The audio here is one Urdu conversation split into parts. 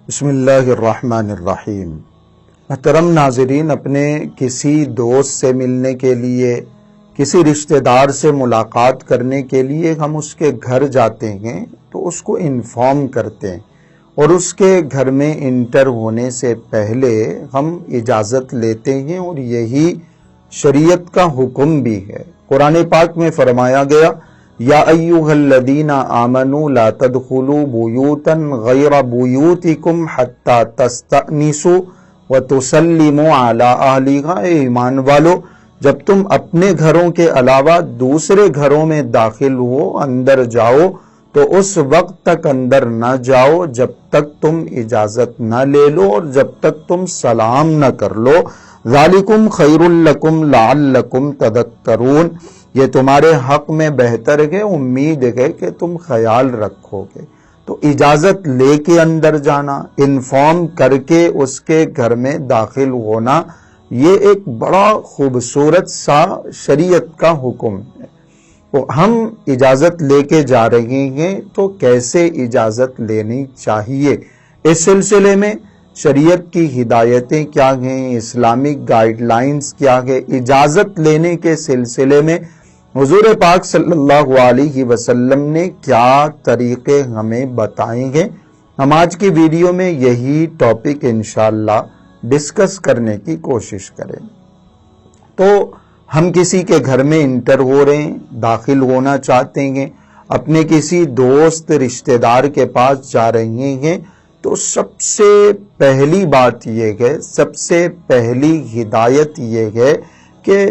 بسم اللہ الرحمن الرحیم۔ محترم ناظرین، اپنے کسی دوست سے ملنے کے لیے، کسی رشتہ دار سے ملاقات کرنے کے لیے ہم اس کے گھر جاتے ہیں تو اس کو انفارم کرتے ہیں، اور اس کے گھر میں انٹر ہونے سے پہلے ہم اجازت لیتے ہیں، اور یہی شریعت کا حکم بھی ہے۔ قرآن پاک میں فرمایا گیا، یا ایھا الذین آمنوا لا تدخلوا بیوتا غیر بیوتکم حتی تستأنسوا وتسلموا علی اہلہا۔ اے ایمان والو، جب تم اپنے گھروں کے علاوہ دوسرے گھروں میں داخل ہو، اندر جاؤ، تو اس وقت تک اندر نہ جاؤ جب تک تم اجازت نہ لے لو اور جب تک تم سلام نہ کر لو۔ ذالکم خیر لکم لعلکم تذکرون، یہ تمہارے حق میں بہتر ہے، امید ہے کہ تم خیال رکھو گے۔ تو اجازت لے کے اندر جانا، انفارم کر کے اس کے گھر میں داخل ہونا، یہ ایک بڑا خوبصورت سا شریعت کا حکم ہے۔ تو ہم اجازت لے کے جا رہے ہیں تو کیسے اجازت لینی چاہیے، اس سلسلے میں شریعت کی ہدایتیں کیا ہیں، اسلامک گائیڈ لائنز کیا ہے، اجازت لینے کے سلسلے میں حضور پاک صلی اللہ علیہ وسلم نے کیا طریقے ہمیں بتائے ہیں۔ ہم آج کی ویڈیو میں یہی ٹاپک انشاءاللہ ڈسکس کرنے کی کوشش کریں۔ تو ہم کسی کے گھر میں انٹر ہو رہے ہیں، داخل ہونا چاہتے ہیں، اپنے کسی دوست رشتہ دار کے پاس جا رہے ہیں، تو سب سے پہلی بات یہ ہے، سب سے پہلی ہدایت یہ ہے کہ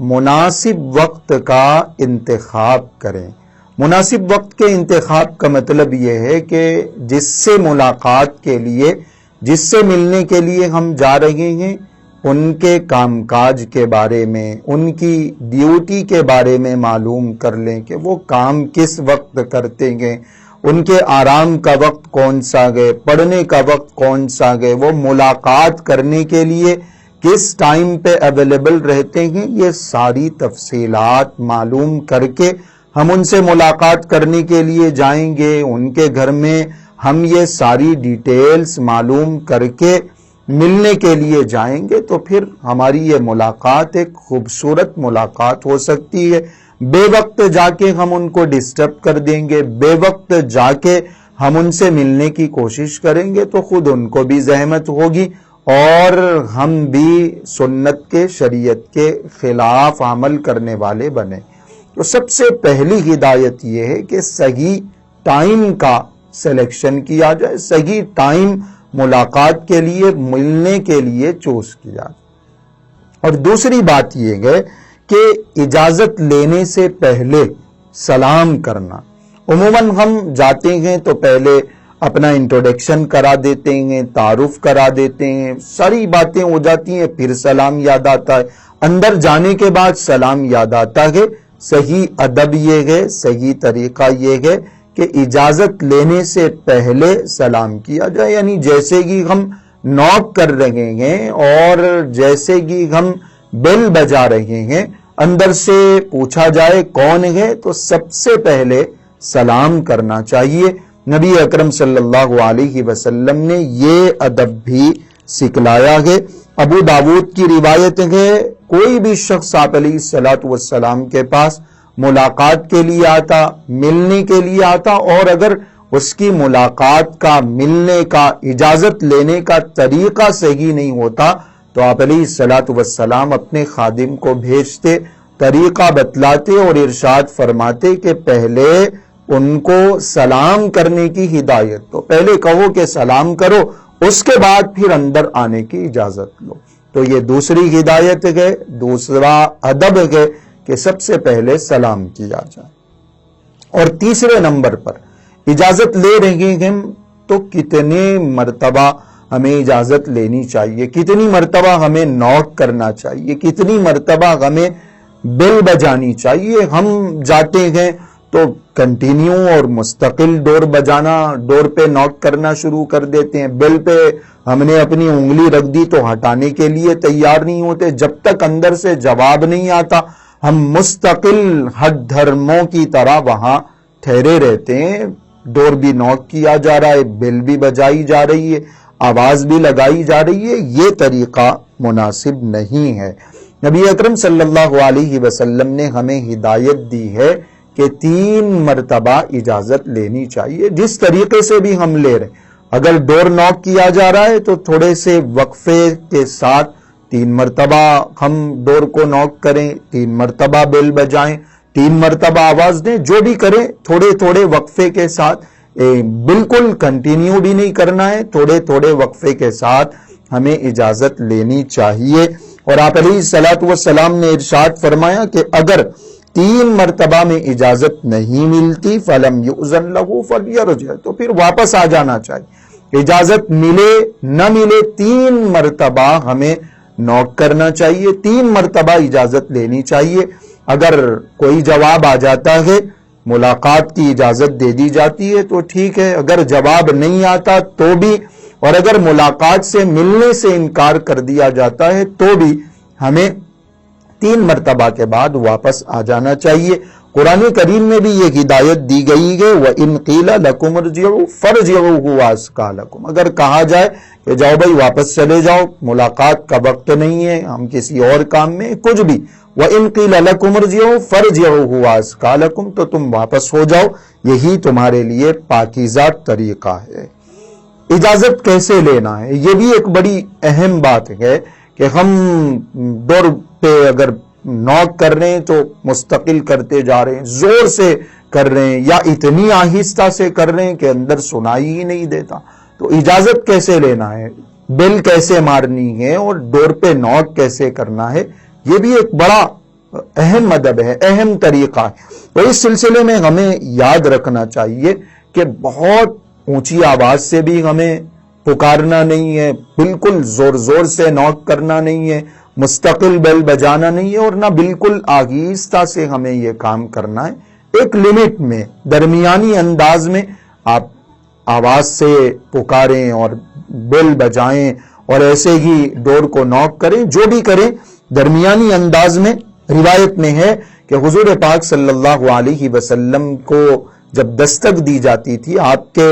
مناسب وقت کا انتخاب کریں۔ مناسب وقت کے انتخاب کا مطلب یہ ہے کہ جس سے ملاقات کے لیے، جس سے ملنے کے لیے ہم جا رہے ہیں، ان کے کام کاج کے بارے میں، ان کی ڈیوٹی کے بارے میں معلوم کر لیں کہ وہ کام کس وقت کرتے ہیں، ان کے آرام کا وقت کون سا ہے، پڑھنے کا وقت کون سا ہے، وہ ملاقات کرنے کے لیے کس ٹائم پہ اویلیبل رہتے ہیں، یہ ساری تفصیلات معلوم کر کے ہم ان سے ملاقات کرنے کے لیے جائیں گے۔ ان کے گھر میں ہم یہ ساری ڈیٹیلز معلوم کر کے ملنے کے لیے جائیں گے، تو پھر ہماری یہ ملاقات ایک خوبصورت ملاقات ہو سکتی ہے۔ بے وقت جا کے ہم ان کو ڈسٹرب کر دیں گے، بے وقت جا کے ہم ان سے ملنے کی کوشش کریں گے تو خود ان کو بھی زحمت ہوگی اور ہم بھی سنت کے، شریعت کے خلاف عمل کرنے والے بنے۔ تو سب سے پہلی ہدایت یہ ہے کہ صحیح ٹائم کا سلیکشن کیا جائے، صحیح ٹائم ملاقات کے لیے، ملنے کے لیے چوز کیا جائے۔ اور دوسری بات یہ ہے کہ اجازت لینے سے پہلے سلام کرنا۔ عموماً ہم جاتے ہیں تو پہلے اپنا انٹروڈکشن کرا دیتے ہیں، تعارف کرا دیتے ہیں، ساری باتیں ہو جاتی ہیں، پھر سلام یاد آتا ہے۔ اندر جانے کے بعد سلام یاد آتا ہے۔ صحیح ادب یہ ہے، صحیح طریقہ یہ ہے کہ اجازت لینے سے پہلے سلام کیا جائے، یعنی جیسے کہ ہم نوک کر رہے ہیں اور جیسے کہ ہم بیل بجا رہے ہیں، اندر سے پوچھا جائے کون ہے تو سب سے پہلے سلام کرنا چاہیے۔ نبی اکرم صلی اللہ علیہ وسلم نے یہ ادب بھی سکھلایا ہے۔ ابو داود کی روایت ہے، کوئی بھی شخص آپ علیہ الصلوۃ والسلام کے پاس ملاقات کے لیے آتا، ملنے کے لیے آتا، اور اگر اس کی ملاقات کا، ملنے کا، اجازت لینے کا طریقہ صحیح نہیں ہوتا تو آپ علیہ الصلوۃ والسلام اپنے خادم کو بھیجتے، طریقہ بتلاتے اور ارشاد فرماتے کہ پہلے ان کو سلام کرنے کی ہدایت، تو پہلے کہو کہ سلام کرو، اس کے بعد پھر اندر آنے کی اجازت لو۔ تو یہ دوسری ہدایت ہے، دوسرا ادب ہے کہ سب سے پہلے سلام کیا جائے۔ اور تیسرے نمبر پر اجازت لے رہے ہیں تو کتنے مرتبہ ہمیں اجازت لینی چاہیے، کتنی مرتبہ ہمیں نوک کرنا چاہیے، کتنی مرتبہ ہمیں بیل بجانی چاہیے۔ ہم جاتے ہیں تو کنٹینیو اور مستقل ڈور بجانا، ڈور پہ نوک کرنا شروع کر دیتے ہیں، بیل پہ ہم نے اپنی انگلی رکھ دی تو ہٹانے کے لیے تیار نہیں ہوتے، جب تک اندر سے جواب نہیں آتا ہم مستقل ہٹ دھرموں کی طرح وہاں ٹھہرے رہتے ہیں۔ ڈور بھی نوک کیا جا رہا ہے، بیل بھی بجائی جا رہی ہے، آواز بھی لگائی جا رہی ہے، یہ طریقہ مناسب نہیں ہے۔ نبی اکرم صلی اللہ علیہ وسلم نے ہمیں ہدایت دی ہے کہ 3 مرتبہ اجازت لینی چاہیے، جس طریقے سے بھی ہم لے رہے ہیں۔ اگر ڈور ناک کیا جا رہا ہے تو تھوڑے سے وقفے کے ساتھ 3 مرتبہ ہم ڈور کو ناک کریں، 3 مرتبہ بیل بجائیں، 3 مرتبہ آواز دیں، جو بھی کریں تھوڑے تھوڑے وقفے کے ساتھ، بالکل کنٹینیو بھی نہیں کرنا ہے، تھوڑے تھوڑے وقفے کے ساتھ ہمیں اجازت لینی چاہیے۔ اور آپ علیہ الصلوۃ والسلام نے ارشاد فرمایا کہ اگر 3 مرتبہ میں اجازت نہیں ملتی فَلَمْ يُؤْذَنْ لَهُ فَلْيَرْجِعْ، تو پھر واپس آ جانا چاہیے۔ اجازت ملے نہ ملے 3 مرتبہ ہمیں نوک کرنا چاہیے، 3 مرتبہ اجازت لینی چاہیے۔ اگر کوئی جواب آ جاتا ہے، ملاقات کی اجازت دے دی جاتی ہے تو ٹھیک ہے، اگر جواب نہیں آتا تو بھی، اور اگر ملاقات سے ملنے سے انکار کر دیا جاتا ہے تو بھی ہمیں 3 مرتبہ کے بعد واپس آ جانا چاہیے۔ قرآن کریم میں بھی یہ ہدایت دی گئی ہے وَإِنْ قِيلَ لَكُمُ ارْجِعُوا فَارْجِعُوا هُوَ أَزْكَىٰ لَكُمْ، اگر کہا جائے کہ جاؤ بھائی واپس چلے جاؤ، ملاقات کا وقت نہیں ہے، ہم کسی اور کام میں، کچھ بھی، وَإِنْ قِيلَ لَكُمُ ارْجِعُوا فَارْجِعُوا هُوَ أَزْكَىٰ لَكُمْ، تو تم واپس ہو جاؤ، یہی تمہارے لیے پاکیزہ طریقہ ہے۔ اجازت کیسے لینا ہے، یہ بھی ایک بڑی اہم بات ہے کہ ہم ڈور پہ اگر نوک کر رہے ہیں تو مستقل کرتے جا رہے ہیں، زور سے کر رہے ہیں، یا اتنی آہستہ سے کر رہے ہیں کہ اندر سنائی ہی نہیں دیتا، تو اجازت کیسے لینا ہے، بیل کیسے مارنی ہے، اور ڈور پہ نوک کیسے کرنا ہے، یہ بھی ایک بڑا اہم ادب ہے، اہم طریقہ ہے۔ تو اس سلسلے میں ہمیں یاد رکھنا چاہیے کہ بہت اونچی آواز سے بھی ہمیں پکارنا نہیں ہے، بالکل زور زور سے نوک کرنا نہیں ہے، مستقل بیل بجانا نہیں ہے، اور نہ بالکل آہستہ سے ہمیں یہ کام کرنا ہے۔ ایک لمٹ میں، درمیانی انداز میں آپ آواز سے پکاریں اور بیل بجائیں اور ایسے ہی ڈور کو نوک کریں، جو بھی کریں درمیانی انداز میں۔ روایت میں ہے کہ حضور پاک صلی اللہ علیہ وسلم کو جب دستک دی جاتی تھی، آپ کے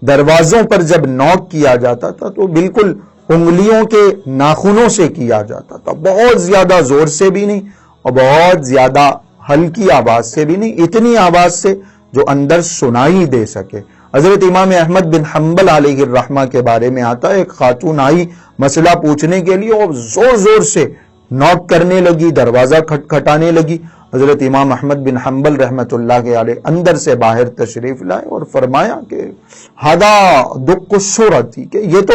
دروازوں پر جب نوک کیا جاتا تھا تو بالکل انگلیوں کے ناخنوں سے کیا جاتا تھا، بہت زیادہ زور سے بھی نہیں اور بہت زیادہ ہلکی آواز سے بھی نہیں، اتنی آواز سے جو اندر سنائی دے سکے۔ حضرت امام احمد بن حنبل علیہ الرحمہ کے بارے میں آتا ہے، ایک خاتون آئی مسئلہ پوچھنے کے لیے اور زور زور سے نوک کرنے لگی، دروازہ کھٹکھٹانے لگی۔ حضرت امام احمد بن حنبل رحمت اللہ علیہ اندر سے باہر تشریف لائے اور فرمایا کہ ہدا دق الشرطی، کہ یہ تو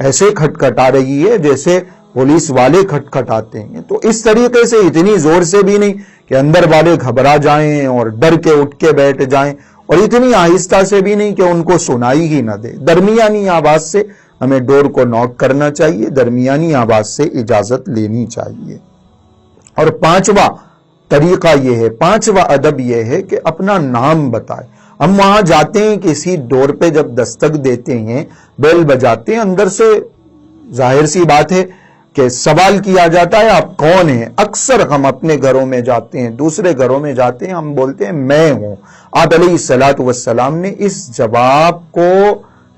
ایسے کھٹکھٹا رہی ہے جیسے پولیس والے کھٹکھٹاتے ہیں، تو اس طریقے سے اتنی زور سے بھی نہیں کہ اندر والے گھبرا جائیں اور ڈر کے اٹھ کے بیٹھ جائیں، اور اتنی آہستہ سے بھی نہیں کہ ان کو سنائی ہی نہ دے۔ درمیانی آواز سے ہمیں ڈور کو نوک کرنا چاہیے، درمیانی آواز سے اجازت لینی چاہیے۔ اور 5واں طریقہ یہ ہے، 5واں ادب یہ ہے کہ اپنا نام بتائے۔ ہم وہاں جاتے ہیں، کسی ڈور پہ جب دستک دیتے ہیں، بیل بجاتے ہیں، اندر سے ظاہر سی بات ہے کہ سوال کیا جاتا ہے آپ کون ہیں۔ اکثر ہم اپنے گھروں میں جاتے ہیں، دوسرے گھروں میں جاتے ہیں، ہم بولتے ہیں میں ہوں۔ آپ علیہ الصلوۃ والسلام نے اس جواب کو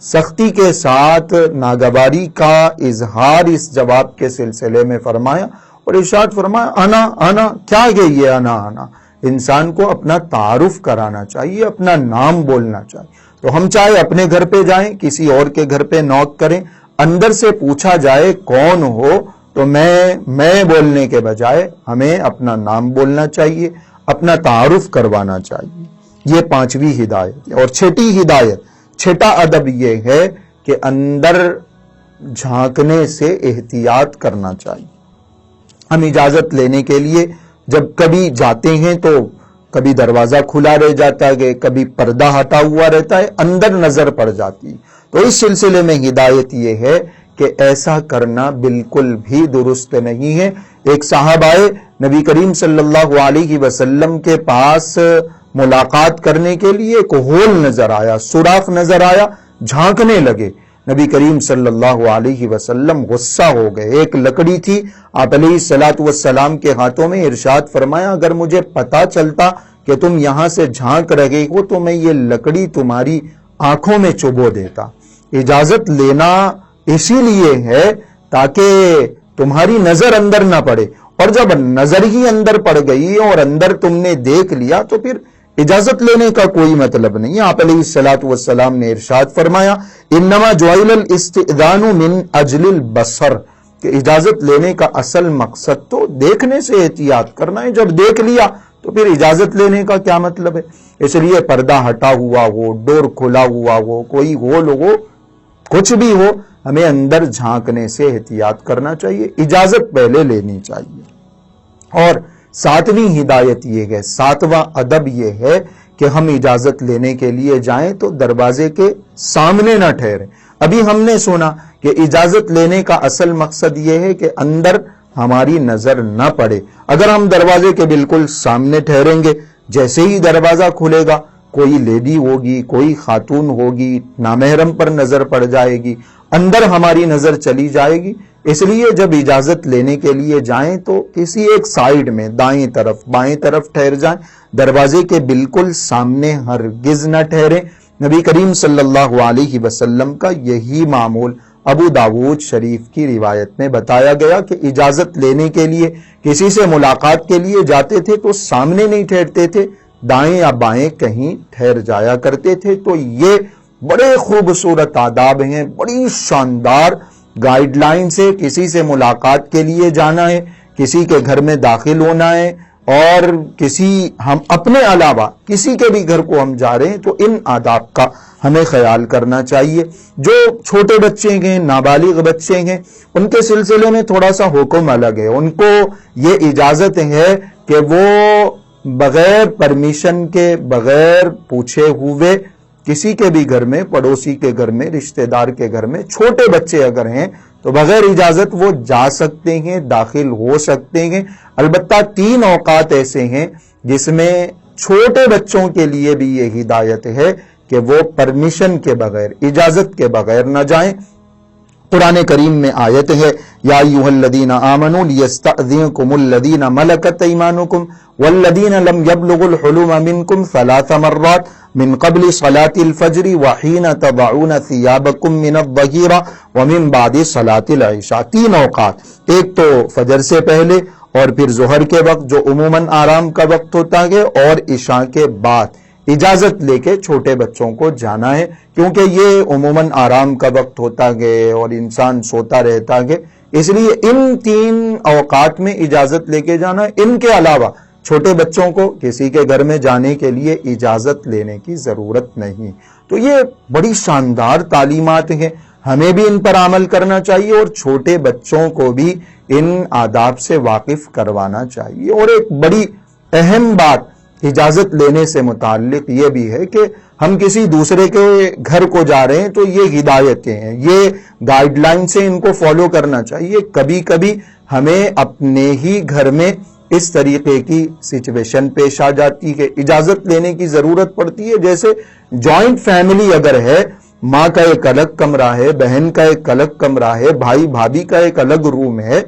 سختی کے ساتھ ناگواری کا اظہار اس جواب کے سلسلے میں فرمایا اور ارشاد فرمایا انا انا، کیا ہے یہ انا انا؟ انسان کو اپنا تعارف کرانا چاہیے، اپنا نام بولنا چاہیے۔ تو ہم چاہے اپنے گھر پہ جائیں، کسی اور کے گھر پہ نوک کریں، اندر سے پوچھا جائے کون ہو تو میں بولنے کے بجائے ہمیں اپنا نام بولنا چاہیے، اپنا تعارف کروانا چاہیے۔ یہ 5ویں ہدایت ہے۔ اور 6ٹی ہدایت، 6ٹا ادب یہ ہے کہ اندر جھانکنے سے احتیاط کرنا چاہیے۔ ہم اجازت لینے کے لیے جب کبھی جاتے ہیں تو کبھی دروازہ کھلا رہ جاتا ہے، کبھی پردہ ہٹا ہوا رہتا ہے، اندر نظر پڑ جاتی ہے۔ تو اس سلسلے میں ہدایت یہ ہے کہ ایسا کرنا بالکل بھی درست نہیں ہے۔ ایک صاحب آئے، نبی کریم صلی اللہ علیہ وسلم کے پاس ملاقات کرنے کے لیے، ایک ہول نظر آیا، سوراخ نظر آیا، جھانکنے لگے۔ نبی کریم صلی اللہ علیہ وسلم غصہ ہو گئے۔ ایک لکڑی تھی آپ علیہ الصلوۃ والسلام کے ہاتھوں میں، ارشاد فرمایا اگر مجھے پتا چلتا کہ تم یہاں سے جھانک رہے ہو تو میں یہ لکڑی تمہاری آنکھوں میں چبو دیتا۔ اجازت لینا اسی لیے ہے تاکہ تمہاری نظر اندر نہ پڑے، اور جب نظر ہی اندر پڑ گئی اور اندر تم نے دیکھ لیا تو پھر اجازت لینے کا کوئی مطلب نہیں۔ آپ علیہ الصلوۃ والسلام نے ارشاد فرمایا انما جعل الاستئذان من اجل البصر، کہ اجازت لینے کا اصل مقصد تو دیکھنے سے احتیاط کرنا ہے، جب دیکھ لیا تو پھر اجازت لینے کا کیا مطلب ہے؟ اس لیے پردہ ہٹا ہوا ہو، ڈور کھلا ہوا ہو، کوئی ہول ہو، کچھ بھی ہو، ہمیں اندر جھانکنے سے احتیاط کرنا چاہیے، اجازت پہلے لینی چاہیے۔ اور ساتویں ہدایت یہ ہے، ساتواں ادب یہ ہے کہ ہم اجازت لینے کے لیے جائیں تو دروازے کے سامنے نہ ٹھہریں۔ ابھی ہم نے سنا کہ اجازت لینے کا اصل مقصد یہ ہے کہ اندر ہماری نظر نہ پڑے۔ اگر ہم دروازے کے بالکل سامنے ٹھہریں گے، جیسے ہی دروازہ کھلے گا کوئی لیڈی ہوگی، کوئی خاتون ہوگی، نامحرم پر نظر پڑ جائے گی، اندر ہماری نظر چلی جائے گی۔ اس لیے جب اجازت لینے کے لیے جائیں تو کسی ایک سائیڈ میں دائیں طرف بائیں طرف ٹھہر جائیں، دروازے کے بالکل سامنے ہرگز نہ ٹھہریں۔ نبی کریم صلی اللہ علیہ وسلم کا یہی معمول ابو داود شریف کی روایت میں بتایا گیا کہ اجازت لینے کے لیے کسی سے ملاقات کے لیے جاتے تھے تو سامنے نہیں ٹھہرتے تھے، دائیں یا بائیں کہیں ٹھہر جایا کرتے تھے۔ تو یہ بڑے خوبصورت آداب ہیں، بڑی شاندار گائیڈ لائن سے کسی سے ملاقات کے لیے جانا ہے، کسی کے گھر میں داخل ہونا ہے، اور ہم اپنے علاوہ کسی کے بھی گھر کو ہم جا رہے ہیں تو ان آداب کا ہمیں خیال کرنا چاہیے۔ جو چھوٹے بچے ہیں، نابالغ بچے ہیں، ان کے سلسلے میں تھوڑا سا حکم الگ ہے، ان کو یہ اجازت ہے کہ وہ بغیر پرمیشن کے، بغیر پوچھے ہوئے کسی کے بھی گھر میں، پڑوسی کے گھر میں، رشتہ دار کے گھر میں، چھوٹے بچے اگر ہیں تو بغیر اجازت وہ جا سکتے ہیں، داخل ہو سکتے ہیں۔ البتہ 3 اوقات ایسے ہیں جس میں چھوٹے بچوں کے لیے بھی یہ ہدایت ہے کہ وہ پرمیشن کے بغیر، اجازت کے بغیر نہ جائیں۔ قرآن کریم میں آیت ہے یا ایھا الذین آمنوا لیستأذنکم الذین ملکت ایمانکم والذین لم یبلغوا الحلم منکم 3 مرات من قبل صلاة الفجر وحین تضعون ثیابکم من الظہیرہ ومن بعد صلاة العشاء۔ 3 اوقات، ایک تو فجر سے پہلے، اور پھر ظہر کے وقت جو عموماً آرام کا وقت ہوتا ہے، اور عشاء کے بعد اجازت لے کے چھوٹے بچوں کو جانا ہے، کیونکہ یہ عموماً آرام کا وقت ہوتا ہے اور انسان سوتا رہتا ہے، اس لیے ان 3 اوقات میں اجازت لے کے جانا ہے۔ ان کے علاوہ چھوٹے بچوں کو کسی کے گھر میں جانے کے لیے اجازت لینے کی ضرورت نہیں۔ تو یہ بڑی شاندار تعلیمات ہیں، ہمیں بھی ان پر عمل کرنا چاہیے اور چھوٹے بچوں کو بھی ان آداب سے واقف کروانا چاہیے۔ اور ایک بڑی اہم بات اجازت لینے سے متعلق یہ بھی ہے کہ ہم کسی دوسرے کے گھر کو جا رہے ہیں تو یہ ہدایتیں ہیں، یہ گائیڈ لائن سے ان کو فالو کرنا چاہیے۔ کبھی کبھی ہمیں اپنے ہی گھر میں اس طریقے کی سچویشن پیش آ جاتی ہے، اجازت لینے کی ضرورت پڑتی ہے۔ جیسے جوائنٹ فیملی اگر ہے، ماں کا ایک الگ کمرہ ہے، بہن کا ایک الگ کمرہ ہے، بھائی بھابھی کا ایک الگ روم ہے،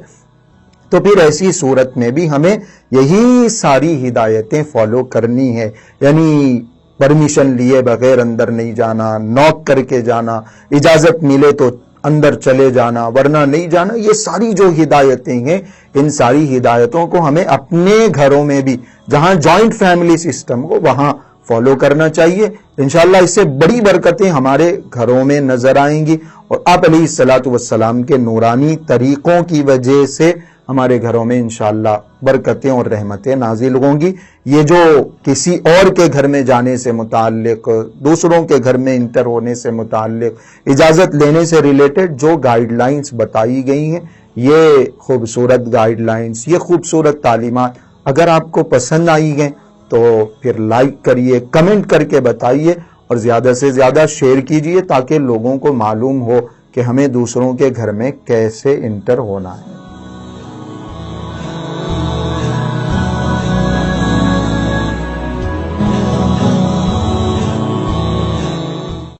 تو پھر ایسی صورت میں بھی ہمیں یہی ساری ہدایتیں فالو کرنی ہے، یعنی پرمیشن لیے بغیر اندر نہیں جانا، نوک کر کے جانا، اجازت ملے تو اندر چلے جانا ورنہ نہیں جانا۔ یہ ساری جو ہدایتیں ہیں، ان ساری ہدایتوں کو ہمیں اپنے گھروں میں بھی، جہاں جوائنٹ فیملی سسٹم ہو، وہاں فالو کرنا چاہیے۔ انشاءاللہ اس سے بڑی برکتیں ہمارے گھروں میں نظر آئیں گی، اور آپ علیہ الصلوۃ والسلام کے نورانی طریقوں کی وجہ سے ہمارے گھروں میں انشاءاللہ برکتیں اور رحمتیں نازل ہوں گی۔ یہ جو کسی اور کے گھر میں جانے سے متعلق، دوسروں کے گھر میں انٹر ہونے سے متعلق، اجازت لینے سے ریلیٹڈ جو گائیڈ لائنز بتائی گئی ہیں، یہ خوبصورت گائیڈ لائنز، یہ خوبصورت تعلیمات اگر آپ کو پسند آئی ہیں تو پھر لائک کریے، کمنٹ کر کے بتائیے، اور زیادہ سے زیادہ شیئر کیجئے تاکہ لوگوں کو معلوم ہو کہ ہمیں دوسروں کے گھر میں کیسے انٹر ہونا ہے۔